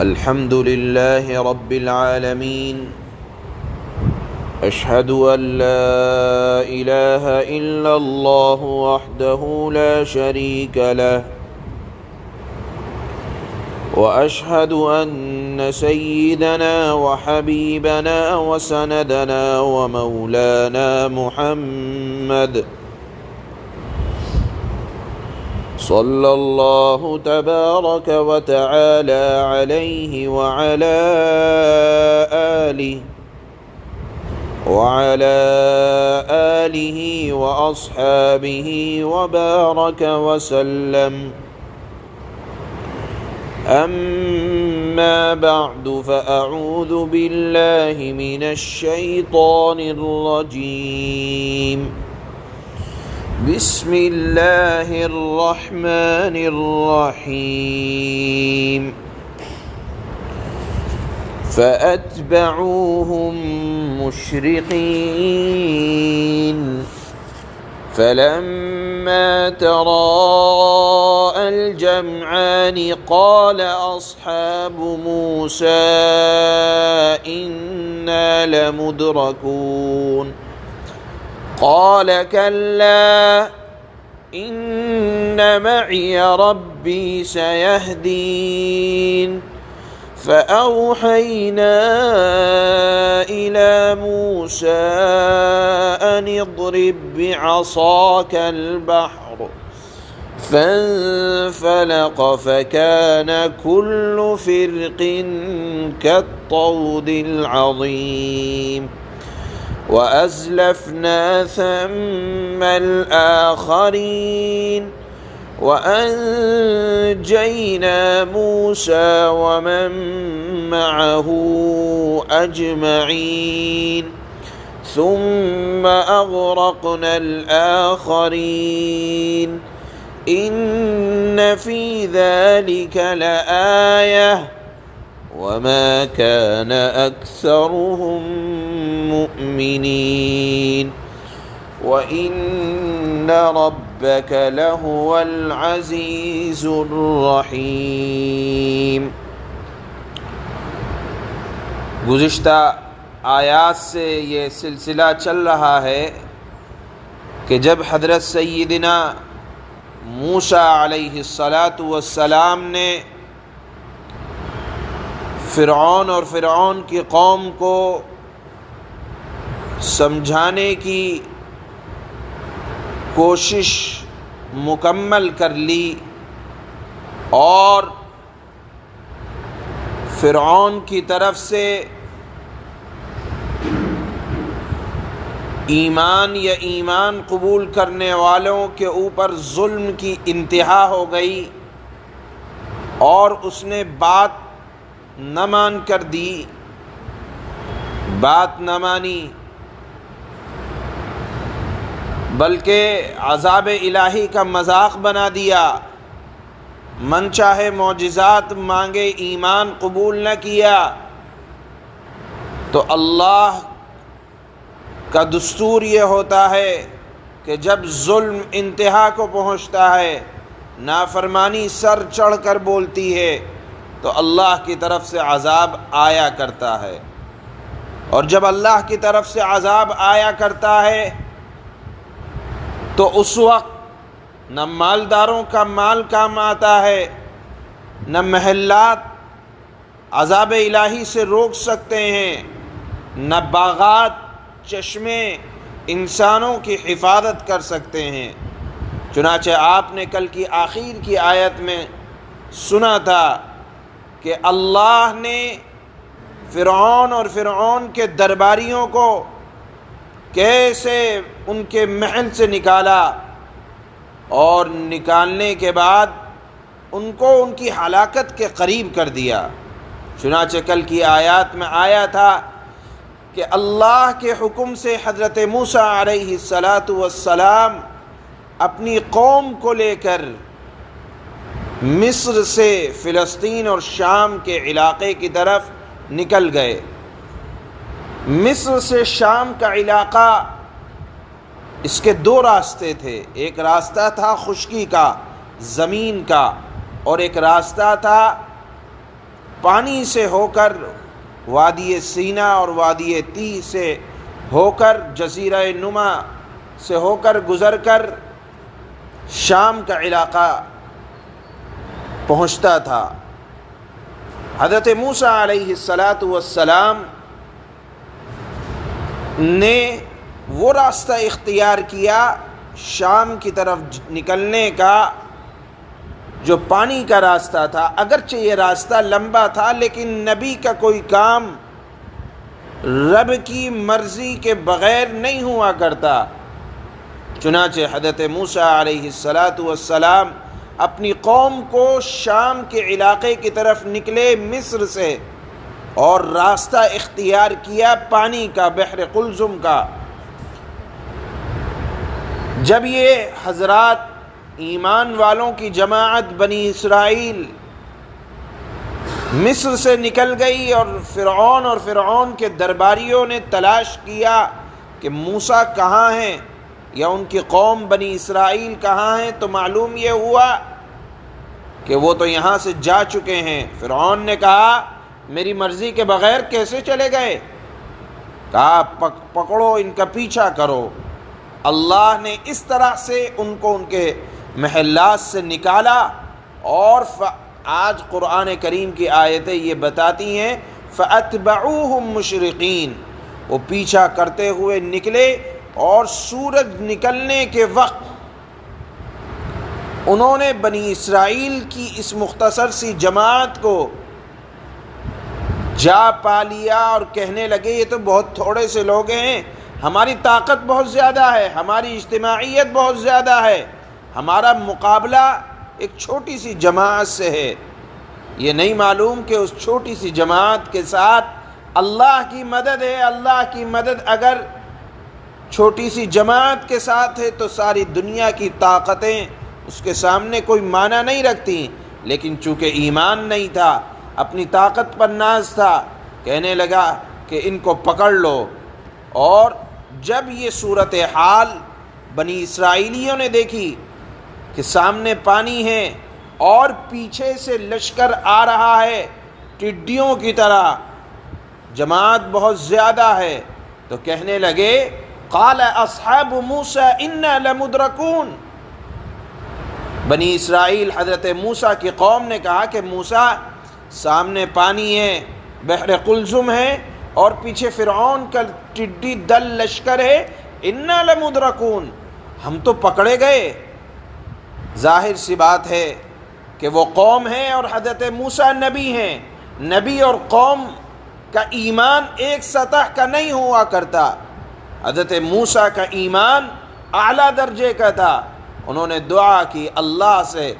الحمد لله رب العالمين أشهد أن لا إله إلا الله وحده لا شريك له وأشهد أن سيدنا وحبيبنا وسندنا ومولانا محمد صلى الله تبارك وتعالى عليه وعلى آله وأصحابه وبارك وسلم. أما بعد فأعوذ بالله من الشيطان الرجيم. بسم الله الرحمن الرحيم. فأتبعوهم مشرقين فلما تراءى الجمعان قال أصحاب موسى إنا لمدركون قال كلا إن معي ربي سيهدين فأوحينا إلى موسى أن اضرب بعصاك البحر فانفلق فكان كل فرق كالطود العظيم وأزلفنا ثم الآخرين وأنجينا موسى ومن معه أجمعين ثم أغرقنا الآخرين إن في ذلك لآية وما كان أكثرهم مؤمنين وإن ربك لهو العزيز الرحيم. گزشتہ آیات سے یہ سلسلہ چل رہا ہے کہ جب حضرت سیدنا موسیٰ علیہ السلام نے فرعون اور فرعون کی قوم کو سمجھانے کی کوشش مکمل کر لی اور فرعون کی طرف سے ایمان قبول کرنے والوں کے اوپر ظلم کی انتہا ہو گئی اور اس نے بات نہ مان کر دی، بات نہ مانی، بلکہ عذاب الہی کا مذاق بنا دیا، من چاہے معجزات مانگے، ایمان قبول نہ کیا. تو اللہ کا دستور یہ ہوتا ہے کہ جب ظلم انتہا کو پہنچتا ہے، نافرمانی سر چڑھ کر بولتی ہے، تو اللہ کی طرف سے عذاب آیا کرتا ہے. اور جب اللہ کی طرف سے عذاب آیا کرتا ہے تو اس وقت نہ مالداروں کا مال کام آتا ہے، نہ محلات عذاب الہی سے روک سکتے ہیں، نہ باغات چشمے انسانوں کی حفاظت کر سکتے ہیں. چنانچہ آپ نے کل کی آخر کی آیت میں سنا تھا کہ اللہ نے فرعون اور فرعون کے درباریوں کو کیسے ان کے محل سے نکالا اور نکالنے کے بعد ان کو ان کی ہلاکت کے قریب کر دیا. چنانچہ کل کی آیات میں آیا تھا کہ اللہ کے حکم سے حضرت موسیٰ علیہ السلام اپنی قوم کو لے کر مصر سے فلسطین اور شام کے علاقے کی طرف نکل گئے. مصر سے شام کا علاقہ اس کے دو راستے تھے، ایک راستہ تھا خشکی کا، زمین کا، اور ایک راستہ تھا پانی سے ہو کر وادی سینا اور وادی تی سے ہو کر جزیرہ نما سے ہو کر گزر کر شام کا علاقہ پہنچتا تھا۔ حضرت موسیٰ علیہ السلام نے وہ راستہ اختیار کیا شام کی طرف نکلنے کا جو پانی کا راستہ تھا۔ اگرچہ یہ راستہ لمبا تھا لیکن نبی کا کوئی کام رب کی مرضی کے بغیر نہیں ہوا کرتا۔ چنانچہ حضرت موسیٰ علیہ السلام اپنی قوم کو شام کے علاقے کی طرف نکلے مصر سے اور راستہ اختیار کیا پانی کا، بحر قلزم کا۔ جب یہ حضرات ایمان والوں کی جماعت بنی اسرائیل مصر سے نکل گئی اور فرعون کے درباریوں نے تلاش کیا کہ موسیٰ کہاں ہیں یا ان کی قوم بنی اسرائیل کہاں ہیں، تو معلوم یہ ہوا کہ وہ تو یہاں سے جا چکے ہیں۔ فرعون نے کہا میری مرضی کے بغیر کیسے چلے گئے؟ کہا پکڑو ان کا پیچھا کرو۔ اللہ نے اس طرح سے ان کو ان کے محلات سے نکالا، اور آج قرآن کریم کی آیتیں یہ بتاتی ہیں فَأَتْبَعُوهُمْ مُشْرِقِينَ، وہ پیچھا کرتے ہوئے نکلے اور سورج نکلنے کے وقت انہوں نے بنی اسرائیل کی اس مختصر سی جماعت کو جا پا لیا اور کہنے لگے یہ تو بہت تھوڑے سے لوگ ہیں، ہماری طاقت بہت زیادہ ہے، ہماری اجتماعیت بہت زیادہ ہے، ہمارا مقابلہ ایک چھوٹی سی جماعت سے ہے۔ یہ نہیں معلوم کہ اس چھوٹی سی جماعت کے ساتھ اللہ کی مدد ہے۔ اللہ کی مدد اگر چھوٹی سی جماعت کے ساتھ ہے تو ساری دنیا کی طاقتیں اس کے سامنے کوئی معنی نہیں رکھتی، لیکن چونکہ ایمان نہیں تھا، اپنی طاقت پر ناز تھا، کہنے لگا کہ ان کو پکڑ لو۔ اور جب یہ صورتحال بنی اسرائیلیوں نے دیکھی کہ سامنے پانی ہے اور پیچھے سے لشکر آ رہا ہے ٹڈیوں کی طرح، جماعت بہت زیادہ ہے، تو کہنے لگے قال اصحاب موسیٰ انا لمدرکون، بنی اسرائیل حضرت موسیٰ کی قوم نے کہا کہ موسیٰ سامنے پانی ہے، بحر قلزم ہے اور پیچھے فرعون کا ٹڈی دل لشکر ہے، انا لمدرکون، ہم تو پکڑے گئے۔ ظاہر سی بات ہے کہ وہ قوم ہے اور حضرت موسیٰ نبی ہیں، نبی اور قوم کا ایمان ایک سطح کا نہیں ہوا کرتا۔ حضرت موسیٰ کا ایمان اعلیٰ درجے کا تھا، انہوں نے دعا کی اللہ سے،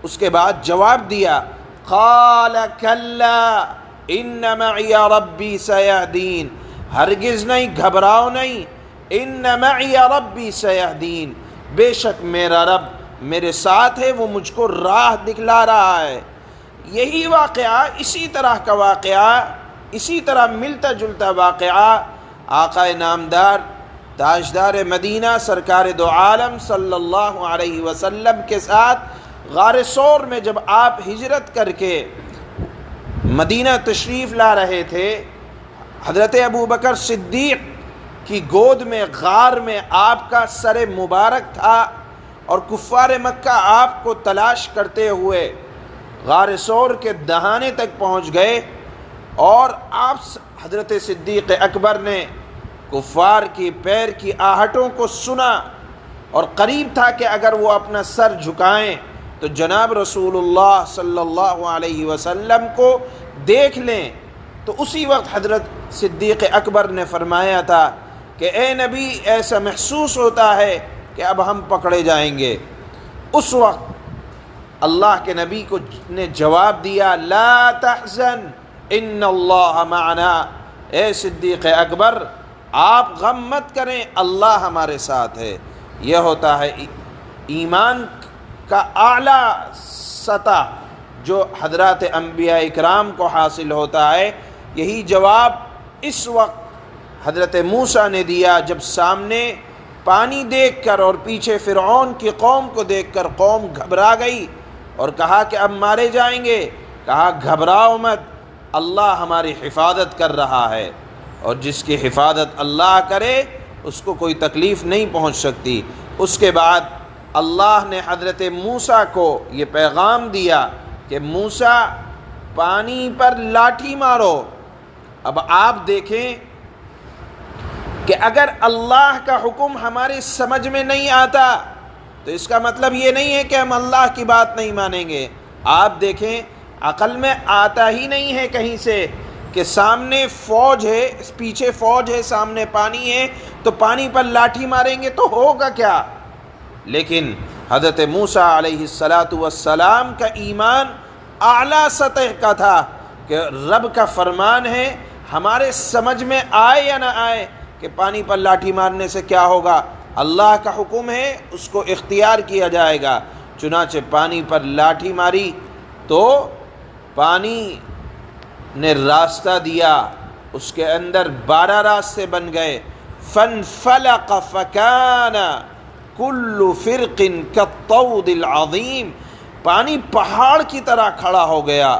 اس کے بعد جواب دیا قال کلا ان معی ربی سیہدین، ہرگز نہیں، گھبراؤ نہیں، ان معی ربی سیہدین، بے شک میرا رب میرے ساتھ ہے، وہ مجھ کو راہ دکھلا رہا ہے۔ یہی واقعہ، اسی طرح کا واقعہ، اسی طرح ملتا جلتا واقعہ آقا نامدار تاجدار مدینہ سرکار دو عالم صلی اللہ علیہ وسلم کے ساتھ غار ثور میں جب آپ ہجرت کر کے مدینہ تشریف لا رہے تھے، حضرت ابوبکر صدیق کی گود میں غار میں آپ کا سر مبارک تھا اور کفار مکہ آپ کو تلاش کرتے ہوئے غار ثور کے دہانے تک پہنچ گئے، اور آپ حضرت صدیق اکبر نے کفار کی پیر کی آہٹوں کو سنا اور قریب تھا کہ اگر وہ اپنا سر جھکائیں تو جناب رسول اللہ صلی اللہ علیہ وسلم کو دیکھ لیں، تو اسی وقت حضرت صدیق اکبر نے فرمایا تھا کہ اے نبی، ایسا محسوس ہوتا ہے کہ اب ہم پکڑے جائیں گے۔ اس وقت اللہ کے نبی کو نے جواب دیا لا تحزن ان اللہ معنا، اے صدیق اکبر آپ غم مت کریں، اللہ ہمارے ساتھ ہے۔ یہ ہوتا ہے ایمان کا اعلیٰ سطح جو حضرات انبیاء اکرام کو حاصل ہوتا ہے۔ یہی جواب اس وقت حضرت موسیٰ نے دیا جب سامنے پانی دیکھ کر اور پیچھے فرعون کی قوم کو دیکھ کر قوم گھبرا گئی اور کہا کہ اب مارے جائیں گے۔ کہا گھبراؤ مت، اللہ ہماری حفاظت کر رہا ہے، اور جس کی حفاظت اللہ کرے اس کو کوئی تکلیف نہیں پہنچ سکتی۔ اس کے بعد اللہ نے حضرت موسیٰ کو یہ پیغام دیا کہ موسیٰ پانی پر لاٹھی مارو۔ اب آپ دیکھیں کہ اگر اللہ کا حکم ہماری سمجھ میں نہیں آتا تو اس کا مطلب یہ نہیں ہے کہ ہم اللہ کی بات نہیں مانیں گے۔ آپ دیکھیں، عقل میں آتا ہی نہیں ہے کہیں سے کہ سامنے فوج ہے، پیچھے فوج ہے، سامنے پانی ہے، تو پانی پر لاٹھی ماریں گے تو ہوگا کیا؟ لیکن حضرت موسیٰ علیہ السلام کا ایمان اعلیٰ سطح کا تھا کہ رب کا فرمان ہے، ہمارے سمجھ میں آئے یا نہ آئے کہ پانی پر لاٹھی مارنے سے کیا ہوگا، اللہ کا حکم ہے، اس کو اختیار کیا جائے گا۔ چنانچہ پانی پر لاٹھی ماری تو پانی نے راستہ دیا، اس کے اندر 12 راستے بن گئے۔ فانفلق فکان کل فرق کالطود العظیم، پانی پہاڑ کی طرح کھڑا ہو گیا،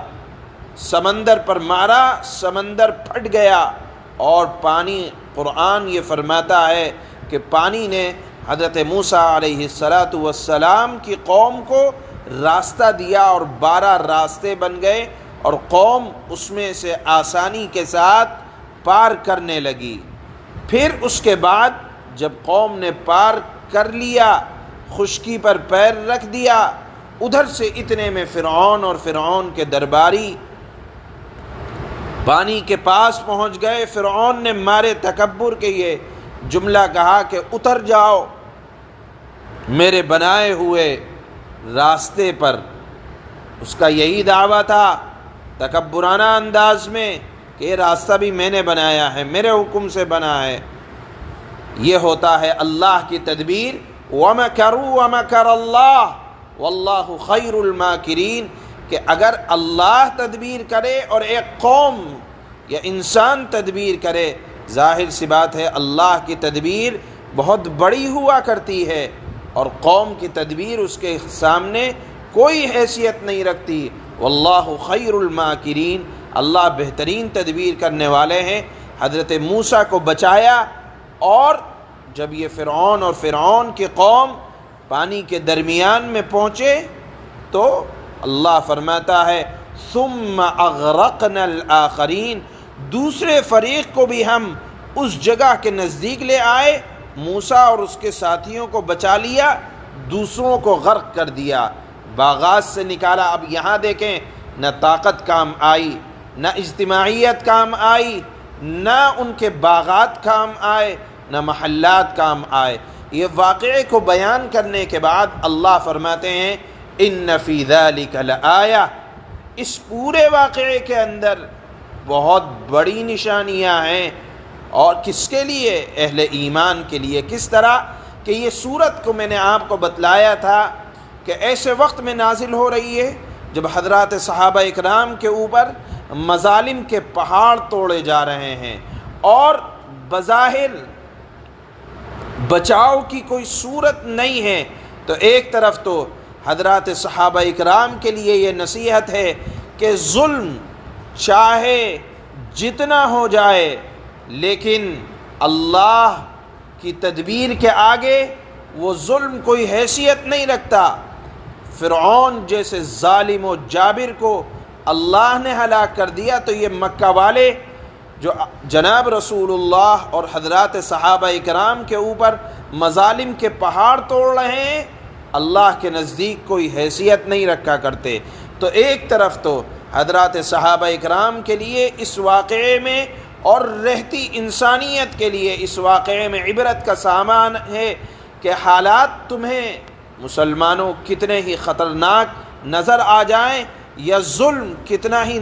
سمندر پر مارا، سمندر پھٹ گیا، اور پانی، قرآن یہ فرماتا ہے کہ پانی نے حضرت موسیٰ علیہ السلام کی قوم کو راستہ دیا، اور 12 راستے بن گئے، اور قوم اس میں سے آسانی کے ساتھ پار کرنے لگی۔ پھر اس کے بعد جب قوم نے پار کر لیا، خشکی پر پیر رکھ دیا، ادھر سے اتنے میں فرعون اور فرعون کے درباری پانی کے پاس پہنچ گئے۔ فرعون نے مارے تکبر کے یہ جملہ کہا کہ اتر جاؤ میرے بنائے ہوئے راستے پر۔ اس کا یہی دعویٰ تھا تکبرانہ انداز میں کہ یہ راستہ بھی میں نے بنایا ہے، میرے حکم سے بنا ہے۔ یہ ہوتا ہے اللہ کی تدبیر۔ وَمَكَرُوا وَمَكَرَ اللَّهُ وَاللَّهُ خَيْرُ الْمَاكِرِينَ، کہ اگر اللہ تدبیر کرے اور ایک قوم یا انسان تدبیر کرے، ظاہر سی بات ہے اللہ کی تدبیر بہت بڑی ہوا کرتی ہے، اور قوم کی تدبیر اس کے سامنے کوئی حیثیت نہیں رکھتی۔ واللہ خیر الماکرین، اللہ بہترین تدبیر کرنے والے ہیں۔ حضرت موسیٰ کو بچایا، اور جب یہ فرعون اور فرعون کی قوم پانی کے درمیان میں پہنچے تو اللہ فرماتا ہے ثم اغرقنا الآخرین، دوسرے فریق کو بھی ہم اس جگہ کے نزدیک لے آئے، موسیٰ اور اس کے ساتھیوں کو بچا لیا، دوسروں کو غرق کر دیا، باغات سے نکالا۔ اب یہاں دیکھیں، نہ طاقت کام آئی، نہ اجتماعیت کام آئی، نہ ان کے باغات کام آئے، نہ محلات کام آئے۔ یہ واقعے کو بیان کرنے کے بعد اللہ فرماتے ہیں ان فی ذلک لآیہ، اس پورے واقعے کے اندر بہت بڑی نشانیاں ہیں، اور کس کے لیے؟ اہل ایمان کے لیے۔ کس طرح کہ یہ سورت کو میں نے آپ کو بتلایا تھا کہ ایسے وقت میں نازل ہو رہی ہے جب حضرات صحابہ اکرام کے اوپر مظالم کے پہاڑ توڑے جا رہے ہیں، اور بظاہر بچاؤ کی کوئی صورت نہیں ہے۔ تو ایک طرف تو حضرات صحابہ اکرام کے لیے یہ نصیحت ہے کہ ظلم چاہے جتنا ہو جائے لیکن اللہ کی تدبیر کے آگے وہ ظلم کوئی حیثیت نہیں رکھتا۔ فرعون جیسے ظالم و جابر کو اللہ نے ہلاک کر دیا، تو یہ مکہ والے جو جناب رسول اللہ اور حضرات صحابہ اکرام کے اوپر مظالم کے پہاڑ توڑ رہے ہیں، اللہ کے نزدیک کوئی حیثیت نہیں رکھا کرتے۔ تو ایک طرف تو حضرات صحابہ اکرام کے لیے اس واقعے میں اور رہتی انسانیت کے لیے اس واقعے میں عبرت کا سامان ہے کہ حالات تمہیں مسلمانوں کتنے ہی خطرناک نظر آ جائیں، یا ظلم کتنا ہی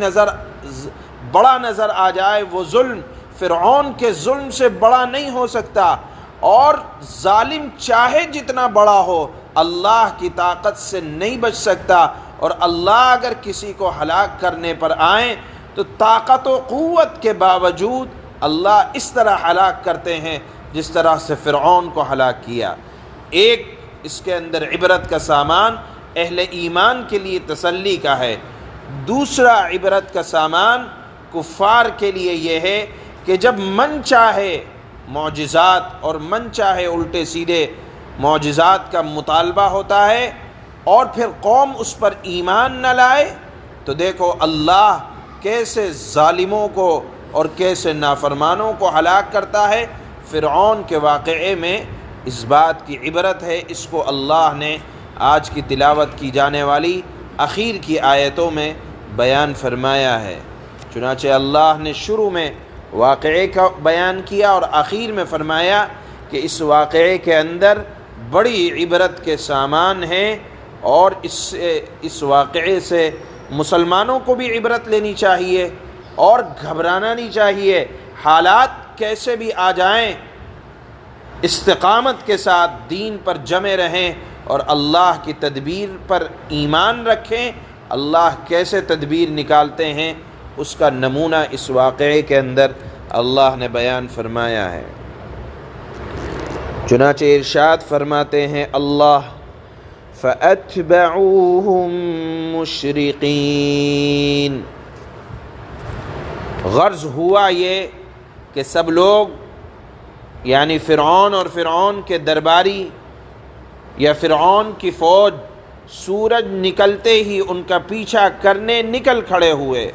بڑا نظر آ جائے، وہ ظلم فرعون کے ظلم سے بڑا نہیں ہو سکتا، اور ظالم چاہے جتنا بڑا ہو اللہ کی طاقت سے نہیں بچ سکتا۔ اور اللہ اگر کسی کو ہلاک کرنے پر آئیں تو طاقت و قوت کے باوجود اللہ اس طرح ہلاک کرتے ہیں جس طرح سے فرعون کو ہلاک کیا۔ ایک اس کے اندر عبرت کا سامان اہل ایمان کے لیے تسلی کا ہے۔ دوسرا عبرت کا سامان کفار کے لیے یہ ہے کہ جب من چاہے معجزات اور من چاہے الٹے سیدھے معجزات کا مطالبہ ہوتا ہے اور پھر قوم اس پر ایمان نہ لائے، تو دیکھو اللہ کیسے ظالموں کو اور کیسے نافرمانوں کو ہلاک کرتا ہے۔ فرعون کے واقعے میں اس بات کی عبرت ہے، اس کو اللہ نے آج کی تلاوت کی جانے والی اخیر کی آیتوں میں بیان فرمایا ہے۔ چنانچہ اللہ نے شروع میں واقعے کا بیان کیا اور آخر میں فرمایا کہ اس واقعے کے اندر بڑی عبرت کے سامان ہیں، اور اس واقعے سے مسلمانوں کو بھی عبرت لینی چاہیے اور گھبرانا نہیں چاہیے۔ حالات کیسے بھی آ جائیں، استقامت کے ساتھ دین پر جمے رہیں اور اللہ کی تدبیر پر ایمان رکھیں۔ اللہ کیسے تدبیر نکالتے ہیں اس کا نمونہ اس واقعے کے اندر اللہ نے بیان فرمایا ہے۔ چنانچہ ارشاد فرماتے ہیں اللہ فَأَتْبَعُوهُمْ مُشْرِقِينَ، غرض ہوا یہ کہ سب لوگ یعنی فرعون اور فرعون کے درباری یا فرعون کی فوج سورج نکلتے ہی ان کا پیچھا کرنے نکل کھڑے ہوئے۔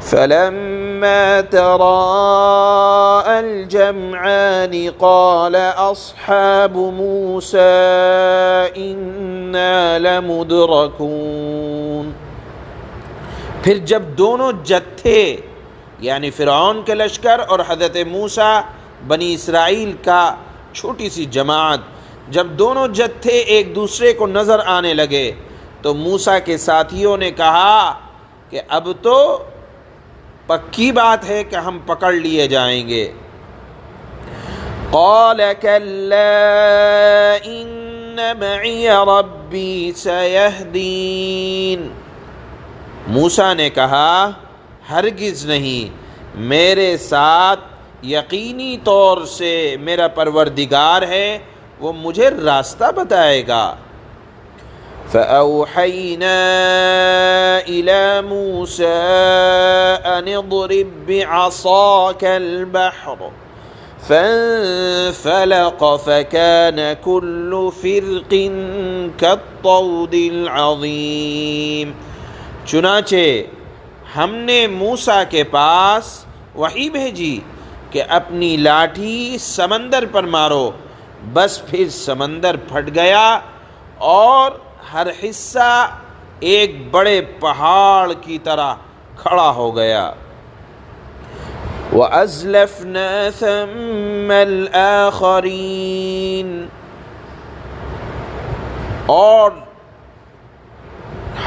فَلَمَّا تَرَاءَى الْجَمْعَانِ قَالَ أَصْحَابُ مُوسَىٰ إِنَّا لَمُدْرَكُونَ، پھر جب دونوں جتھے یعنی فرعون کے لشکر اور حضرت موسیٰ بنی اسرائیل کا چھوٹی سی جماعت، جب دونوں جتھے ایک دوسرے کو نظر آنے لگے تو موسیٰ کے ساتھیوں نے کہا کہ اب تو پکی بات ہے کہ ہم پکڑ لیے جائیں گے۔ قال كلا إن معي ربي سيهدين، موسیٰ نے کہا ہرگز نہیں، میرے ساتھ یقینی طور سے میرا پروردگار ہے، وہ مجھے راستہ بتائے گا۔ فَأَوْحَيْنَا إِلَى مُوسَىٰ أَنِ اضْرِب بِّعَصَاكَ الْبَحْرَ فَانفَلَقَ فَكَانَ كُلُّ فِرْقٍ كَالطَّوْدِ الْعَظِيمِ، چنانچہ ہم نے موسیٰ کے پاس وحی بھیجی کہ اپنی لاٹھی سمندر پر مارو، بس پھر سمندر پھٹ گیا اور ہر حصہ ایک بڑے پہاڑ کی طرح کھڑا ہو گیا۔ وَأَزْلَفْنَا ثَمَّ الْآخَرِينَ، اور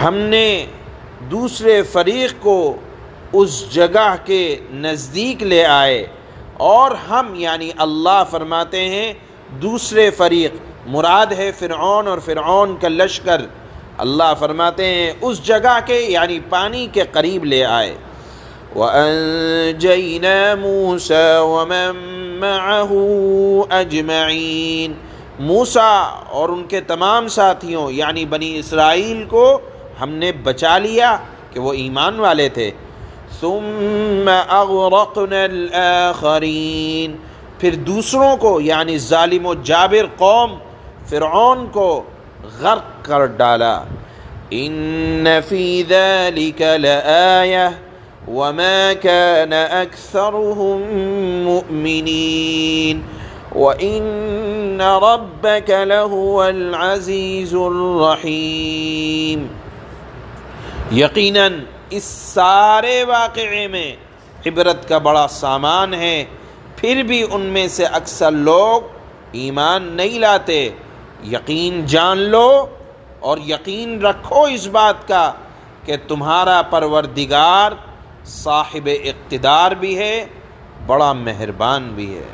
ہم نے دوسرے فریق کو اس جگہ کے نزدیک لے آئے، اور ہم یعنی اللہ فرماتے ہیں دوسرے فریق مراد ہے فرعون اور فرعون کا لشکر، اللہ فرماتے ہیں اس جگہ کے یعنی پانی کے قریب لے آئے۔ وَأَنجَيْنَا مُوسَىٰ وَمَن مَّعَهُ أَجْمَعِينَ، موسیٰ اور ان کے تمام ساتھیوں یعنی بنی اسرائیل کو ہم نے بچا لیا کہ وہ ایمان والے تھے۔ ثُمَّ أَغْرَقْنَا الْآخَرِينَ، پھر دوسروں کو یعنی ظالم و جابر قوم فرعون کو غرق کر ڈالا۔ إِنَّ فِي ذَلِكَ لَآيَةً وَمَا كَانَ أَكْثَرُهُم مُؤْمِنِينَ وَإِنَّ رَبَّكَ لَهُوَ الْعَزِيزُ الرَّحِيمُ، یقیناً اس سارے واقعے میں عبرت کا بڑا سامان ہے، پھر بھی ان میں سے اکثر لوگ ایمان نہیں لاتے۔ یقین جان لو اور یقین رکھو اس بات کا کہ تمہارا پروردگار صاحب اقتدار بھی ہے، بڑا مہربان بھی ہے۔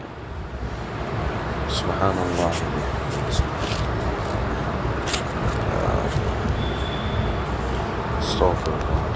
سبحان اللہ۔ استغفر اللہ۔